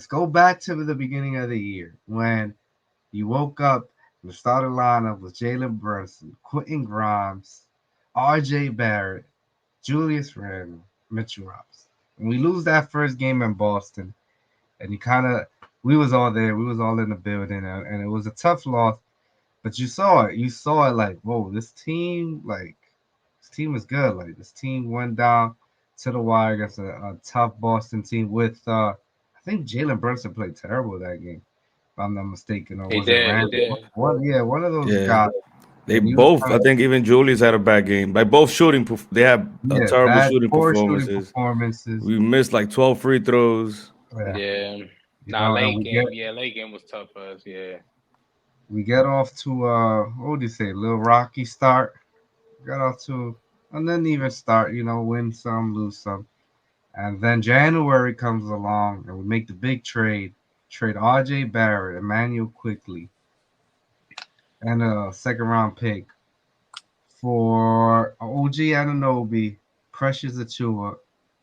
let's go back to the beginning of the year when you woke up and the starting lineup was Jalen Brunson, Quentin Grimes, R.J. Barrett, Julius Randle, Mitchell Robinson. And we lose that first game in Boston, and you kind of we was all there, we was all in the building, and it was a tough loss. But you saw it like, whoa, this team is good. Like this team went down to the wire against a tough Boston team with I think Jalen Brunson played terrible that game, if I'm not mistaken, or He was it did. He Randall? did. One of those Yeah, guys. they And he was both. kind I of think even Julius had a bad game. Like both they had yeah, terrible bad shooting poor shooting performances. performances. We missed like 12 free throws. Yeah, Yeah. you Nah, know, and late game. Yeah, late game was tough for us. Yeah. we get off to what would you say, a little rocky start. Got off to an uneven start, win some, lose some. And then January comes along and we make the big trade RJ Barrett, Emmanuel quickly, and a second round pick for OG Ananobi, Precious Achua,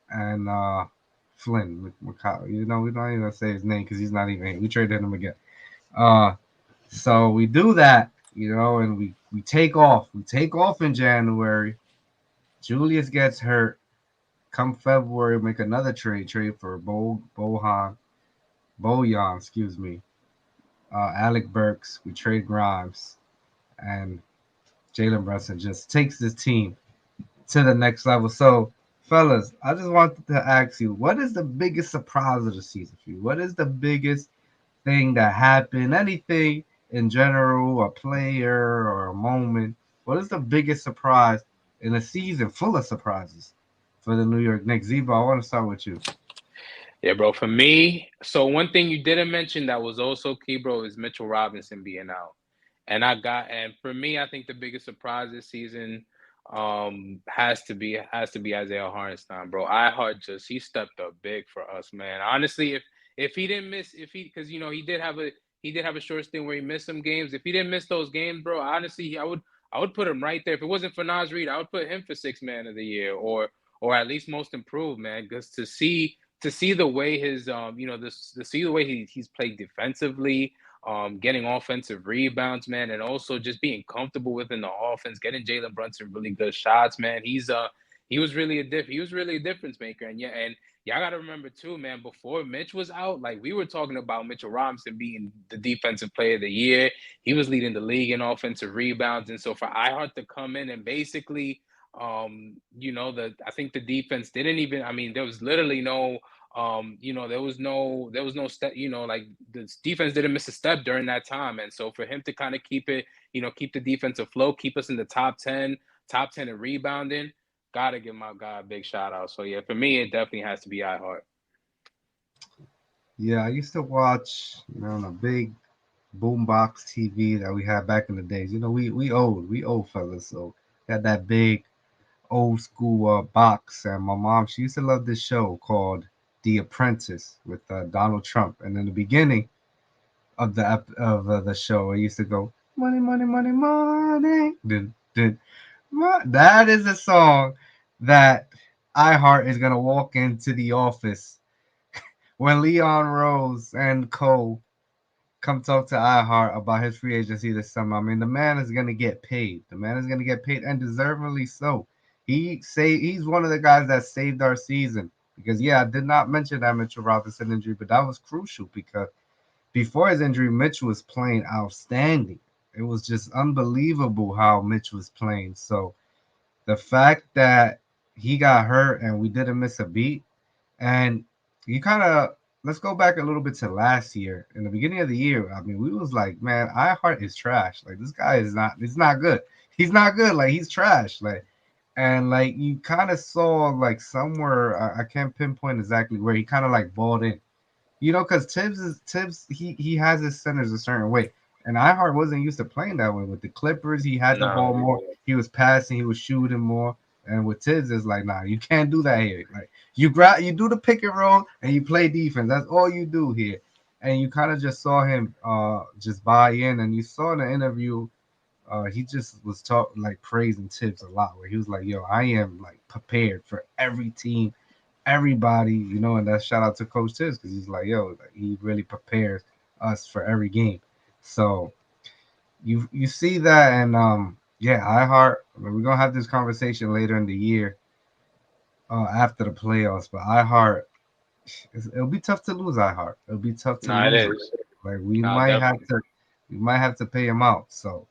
and Flynn. We don't even say his name because he's not even here. We traded him again. Uh, so we do that, and we take off. We take off in January. Julius gets hurt. Come February, make another trade for Bojan, excuse me. Alec Burks. We trade Grimes, and Jalen Brunson just takes this team to the next level. So, fellas, I just wanted to ask you, what is the biggest surprise of the season for you? What is the biggest thing that happened? Anything in general, a player or a moment? What is the biggest surprise in a season full of surprises for the New York Knicks? Ziba, I want to start with you. Yeah, bro. For me, so one thing you didn't mention that was also key, bro, is Mitchell Robinson being out. And for me, I think the biggest surprise this season has to be Isaiah Hartenstein, bro. He stepped up big for us, man. Honestly, if he didn't miss if he because he did have a short stint where he missed some games. If he didn't miss those games, bro, honestly, I would put him right there. If it wasn't for Nas Reed, I would put him for sixth man of the year or at least most improved, man. Because to see the way his this to see the way he's played defensively, getting offensive rebounds, man, and also just being comfortable within the offense, getting Jalen Brunson really good shots, man. He was really a difference maker, and yeah, and y'all got to remember too, man. Before Mitch was out, like we were talking about Mitchell Robinson being the defensive player of the year. He was leading the league in offensive rebounds, and so for iHeart to come in and basically I think the defense didn't even. I mean, there was literally no. There was no step. Like the defense didn't miss a step during that time, and so for him to kind of keep the defense afloat, keep us in the top ten in rebounding, gotta give my guy a big shout out. So yeah, for me, it definitely has to be iHeart. Yeah, I used to watch, on a big boombox TV that we had back in the days. We old fellas, so had that big old school box. And my mom, she used to love this show called The Apprentice with Donald Trump. And in the beginning of the show, it used to go money, money, money, money. That is a song that iHeart is gonna walk into the office when Leon Rose and Cole come talk to iHeart about his free agency this summer. I mean, the man is gonna get paid. The man is gonna get paid, and deservedly so. He's one of the guys that saved our season because yeah, I did not mention that Mitchell Robinson injury, but that was crucial because before his injury, Mitch was playing outstanding. It was just unbelievable how Mitch was playing. So the fact that he got hurt and we didn't miss a beat, and you kind of let's go back a little bit to last year. In the beginning of the year, I mean, we was like, man, iHeart is trash. Like this guy is not. He's not good. He's not good. Like he's trash. And like you kind of saw like somewhere I can't pinpoint exactly where he kind of like balled in. Because Tibbs. He has his centers a certain way, and iHeart wasn't used to playing that way. With the Clippers, he had the ball No, more. He was passing. He was shooting more. And with Tibbs, it's like, nah, you can't do that here. Like you do the pick and roll, and you play defense. That's all you do here. And you kind of just saw him just buy in, and you saw in the interview he just was talking like praising Tibbs a lot, where he was like, "Yo, I am like prepared for every team everybody, and that shout out to Coach Tiz because he's like, yo, like, he really prepares us for every game. So you see that, and yeah, iHeart. I mean, we're gonna have this conversation later in the year, after the playoffs. But iHeart, it'll be tough to lose iHeart. It'll be tough to Nah, it lose him. is. Like Nah, definitely. we might have to pay him out. So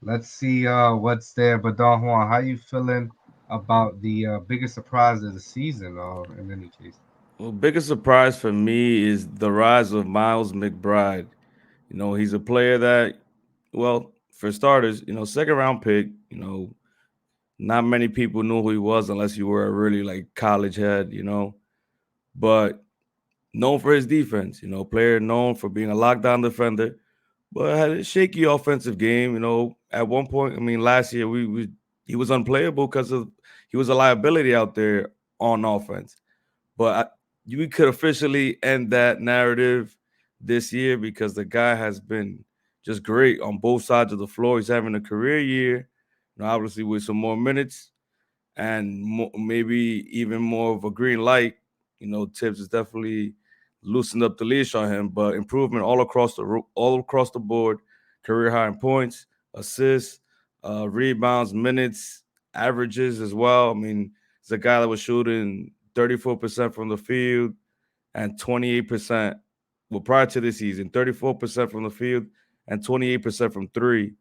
let's see what's there. But Don Juan, how you feeling about the biggest surprise of the season? Or in any case, Well, biggest surprise for me is the rise of Miles McBride. He's a player that, well, for starters, second round pick. Not many people knew who he was unless you were a really like college head. But known for his defense. Player known for being a lockdown defender, but had a shaky offensive game. At one point, I mean, last year we he was unplayable because of he was a liability out there on offense. But we could officially end that narrative this year because the guy has been just great on both sides of the floor. He's having a career year, obviously with some more minutes and maybe even more of a green light. Tibbs has definitely loosened up the leash on him, but improvement all across the board. Career high in points, assists, rebounds, minutes, averages as well. I mean, it's a guy that was shooting 34% from the field and 28%. Well, prior to this season, 34% from the field and 28% from three.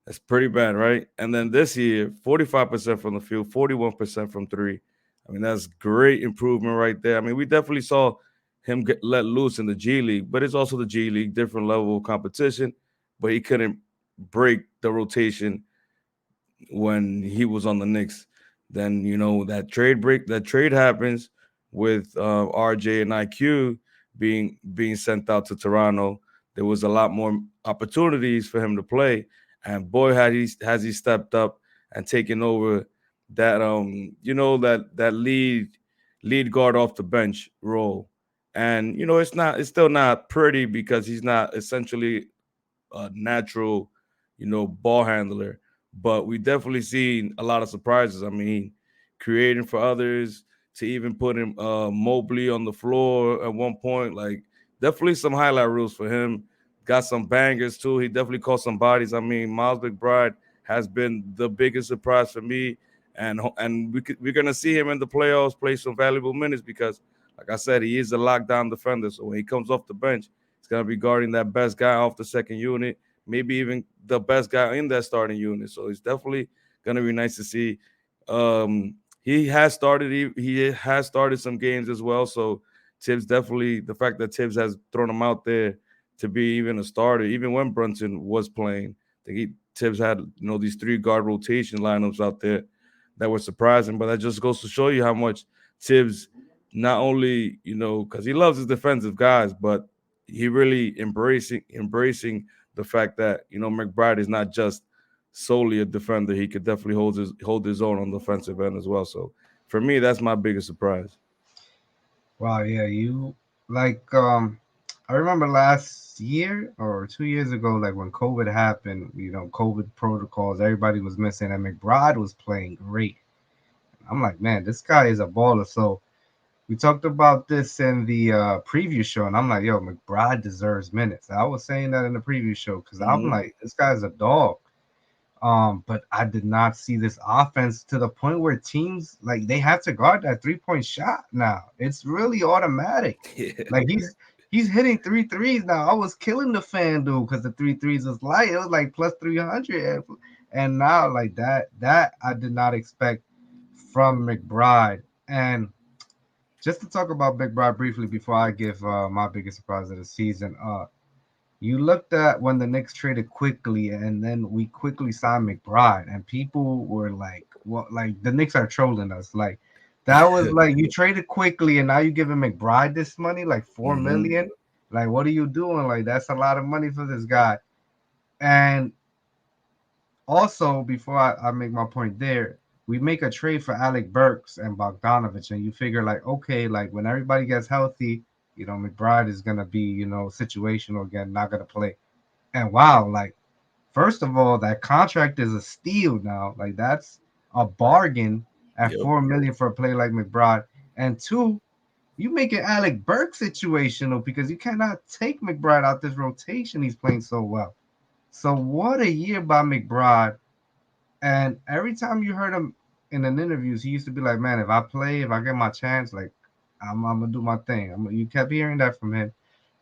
That's pretty bad, right? And then this year, 45% from the field, 41% from three. I mean, that's great improvement right there. I mean, we definitely saw him get let loose in the G League, but it's also the G League, different level of competition. But he couldn't break the rotation when he was on the Knicks. Then that trade happens with RJ and IQ being sent out to Toronto. There was a lot more opportunities for him to play, and boy, has he stepped up and taken over that that lead guard off the bench role. And it's still not pretty because he's not essentially a natural, ball handler. But we definitely seen a lot of surprises. I mean, creating for others to even putting Mobley on the floor at one point. Like definitely some highlight reels for him. Got some bangers too. He definitely caught some bodies. I mean, Miles McBride has been the biggest surprise for me, and we're gonna see him in the playoffs play some valuable minutes because, like I said, he is a lockdown defender. So when he comes off the bench, he's gonna be guarding that best guy off the second unit, maybe even the best guy in that starting unit. So it's definitely gonna be nice to see. He has started some games as well. So Tibbs definitely the fact that Tibbs has thrown him out there to be even a starter, even when Brunson was playing. I think Tibbs had these three guard rotation lineups out there that were surprising. But that just goes to show you how much Tibbs not only because he loves his defensive guys, but he really embracing the fact that McBride is not just solely a defender. He could definitely hold his own on the defensive end as well. So for me, that's my biggest surprise. wow, yeah, you like I remember last year or 2 years ago, like when COVID happened, COVID protocols, everybody was missing, and McBride was playing great. I'm like, man, this guy is a baller. So we talked about this in the preview show, and I'm like, yo, McBride deserves minutes. I was saying that in the preview show because I'm Hmm. like, this guy's a dog. But I did not see this offense to the point where teams like they have to guard that 3-point shot now. It's really automatic. Yeah. Like he's hitting three threes now. I was killing the fan dude because the three threes was light. It was like plus 300, and now like that I did not expect from McBride. And just to talk about McBride briefly before I give my biggest surprise of the season, you looked at when the Knicks traded quickly, and then we quickly signed McBride, and people were like, "What? Like the Knicks are trolling us?" Like that was like you traded quickly, and now you giving McBride this money, like four Hmm. million. Like what are you doing? Like that's a lot of money for this guy. And also, before I make my point there, we make a trade for Alec Burks and Bogdanovich, and you figure like, okay, like when everybody gets healthy, McBride is gonna be, situational again, not gonna play. And wow, like first of all, that contract is a steal now. Like that's a bargain at Yep. 4 million for a player like McBride. And two, you make it Alec Burke situational because you cannot take McBride out this rotation. He's playing so well. So what a year by McBride. And every time you heard him in an interviews, he used to be like, "Man, if I play, if I get my chance, like I'm gonna do my thing." You kept hearing that from him,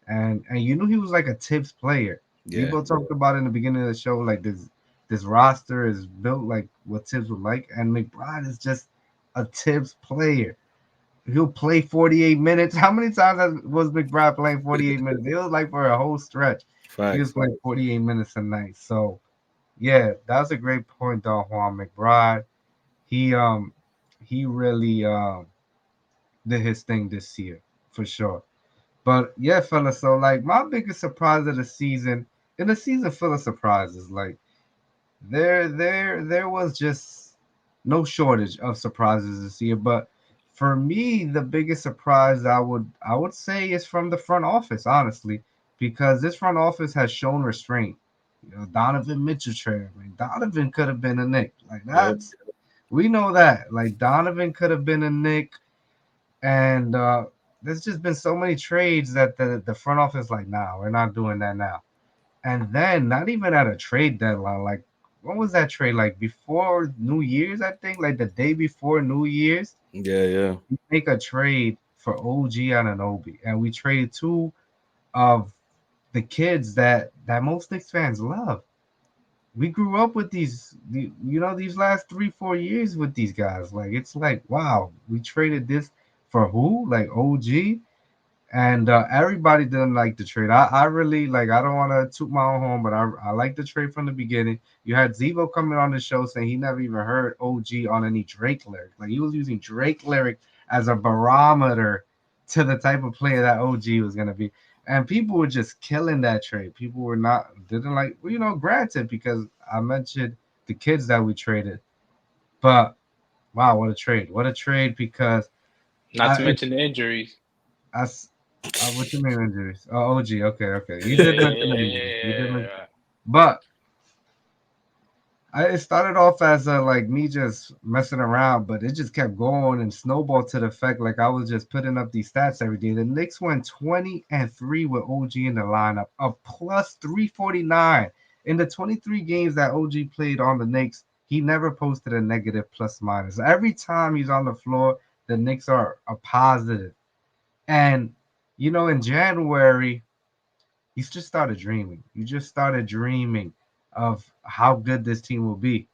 and you knew he was like a tips player. Yeah, Debo talked about in the beginning of the show, like this roster is built like what Tibbs would like, and McBride is just a Tibbs player. He'll play 48 minutes. How many times was McBride playing 48 minutes? It was like for a whole stretch. He was facts. playing 48 minutes a night. So yeah, that's a great point, Don Juan McBride. He um he really did his thing this year for sure. But yeah, fella. So like my biggest surprise of the season, in a season full of surprises, like there was just no shortage of surprises this year. But for me, the biggest surprise I would say is from the front office, honestly, because this front office has shown restraint. You know, Donovan Mitchell trade. I mean, Donovan could have been a Nick. Like Yep. that's we know that. Like Donovan could have been a Nick, and there's just been so many trades that the front office like, nah, we're not doing that now. And then not even at a trade deadline. Like, what was that trade? Like before New Year's, I think. Like the day before New Year's, Yeah, yeah, we make a trade for OG and Anobi, and we traded two of the kids that most Knicks fans love. We grew up with these last 3 4 years with these guys. Like it's like wow, we traded this for who? Like OG, and everybody didn't like the trade. I really like. I don't want to toot my own horn, but I like the trade from the beginning. You had Zevo coming on the show saying he never even heard OG on any Drake lyric. Like he was using Drake lyric as a barometer to the type of player that OG was gonna be. And people were just killing that trade. People were not didn't like. Well, granted because I mentioned the kids that we traded, but wow, what a trade! What a trade because Not to I mention the injuries. I, s- what you mean injuries? Oh, OG. Okay, okay. You Yeah, did yeah, mention the yeah, injuries. You did yeah, mention, yeah. but it started off as like me just messing around, but it just kept going and snowballed to the effect like I was just putting up these stats every day. The Knicks went 20-3 with OG in the lineup, a plus 349 in the 23 games that OG played on the Knicks. He never posted a negative plus minus. Every time he's on the floor, the Knicks are a positive. And in January, you just started dreaming. You just started dreaming of how good this team will be.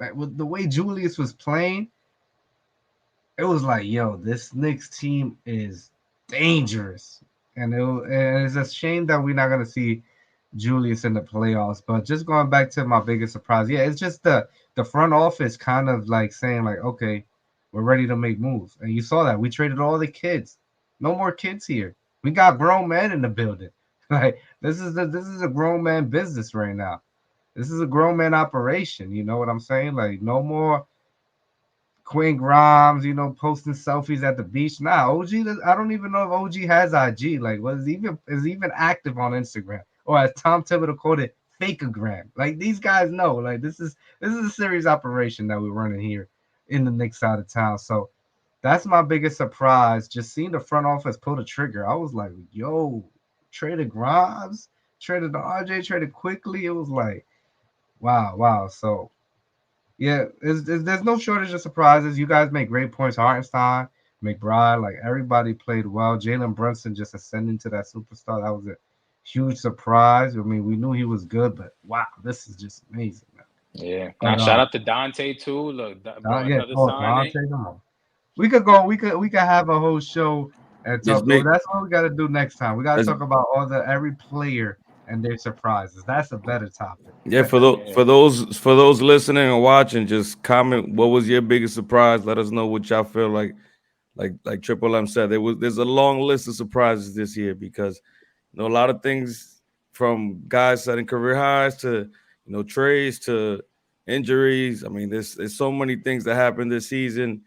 Like, with the way Julius was playing, it was like, yo, this Knicks team is dangerous. And it's a shame that we're not gonna see Julius in the playoffs. But just going back to my biggest surprise, yeah, it's just the front office kind of like saying like, okay, we're ready to make moves. And you saw that we traded all the kids. No more kids here. We got grown men in the building. Like this is a grown man business right now. This is a grown man operation. You know what I'm saying? Like no more Quinn Grimes, posting selfies at the beach. Nah, OG. I don't even know if OG has IG. Like, was even active on Instagram, or as Tom Thibodeau called it, fakeogram. Like these guys know. Like this is a serious operation that we're running here in the Knicks side of town. So that's my biggest surprise. Just seeing the front office pull the trigger. I was like, yo, traded Grimes, traded the RJ, traded quickly. It was like, wow, wow. So yeah, there's no shortage of surprises. You guys make great points. Hartenstein, McBride, like everybody played well. Jalen Brunson just ascending to that superstar. That was a huge surprise. I mean, we knew he was good, but wow, this is just amazing, man. Yeah. Now But shout out to Dante too. Look, bro, yeah, another oh signing. Dante, come on. We could go. We could have a whole show and Just talk. Oh, make that's what we got to do next time. We got to as talk about every player and their surprises. That's a better topic. yeah, for those Yeah. for those for those listening and watching, just comment what was your biggest surprise. Let us know what y'all feel like Triple M said. There's a long list of surprises this year because a lot of things from guys setting career highs to trades to injuries. I mean, there's so many things that happened this season.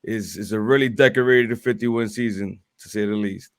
Is a really decorated 50-win season to say the least.